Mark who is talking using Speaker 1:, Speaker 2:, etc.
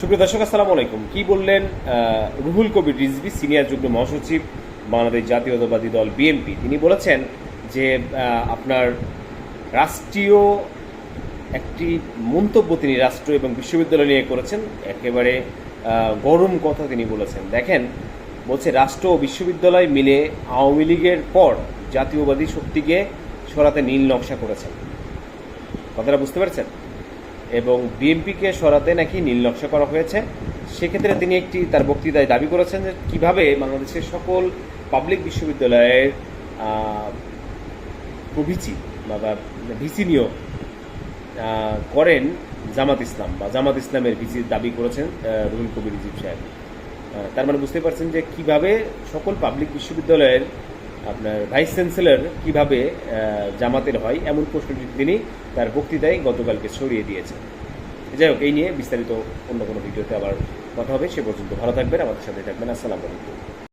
Speaker 1: সুপ্রিয় দর্শক, আসসালামু আলাইকুম। কি বললেন রুহুল কবির রিজভী, সিনিয়র যুগ্ম মহাসচিব, বাংলাদেশ জাতীয়তাবাদী দল বিএনপি? তিনি বলেছেন যে আপনার রাষ্ট্রীয় একটি মন্তব্য তিনি রাষ্ট্র এবং বিশ্ববিদ্যালয় নিয়ে করেছেন। একেবারে গরম কথা তিনি বলেছেন। দেখেন, বলছে রাষ্ট্র ও বিশ্ববিদ্যালয় মিলে আওয়ামী লীগের পর জাতীয়বাদী শক্তিকে সরাতে নীল নকশা করেছেন। কথাটা বুঝতে পারছেন? এবং বিএনপিকে সরাতে নাকি নীল নকশা করা হয়েছে। সেক্ষেত্রে তিনি তার বক্তৃতায় দাবি করেছেন যে কীভাবে বাংলাদেশের সকল পাবলিক বিশ্ববিদ্যালয়ের প্রভিচি বা ভিসি নিয়োগ করেন জামাত ইসলাম বা জামাত ইসলামের ভিসির দাবি করেছেন রুহুল কবির রিজভী সাহেব। তার মানে বুঝতে পারছেন যে কিভাবে সকল পাবলিক বিশ্ববিদ্যালয়ের আপনার ভাইস চ্যান্সেলর কিভাবে জামাতের হয়, এমন প্রশ্নটি তিনি তার বক্তৃতায় গতকালকে ছড়িয়ে দিয়েছেন। যাই হোক, এই নিয়ে বিস্তারিত অন্য কোনো ভিডিওতে আবার কথা হবে। সে পর্যন্ত ভালো থাকবেন, আমাদের সাথে থাকবেন। আসসালামু আলাইকুম।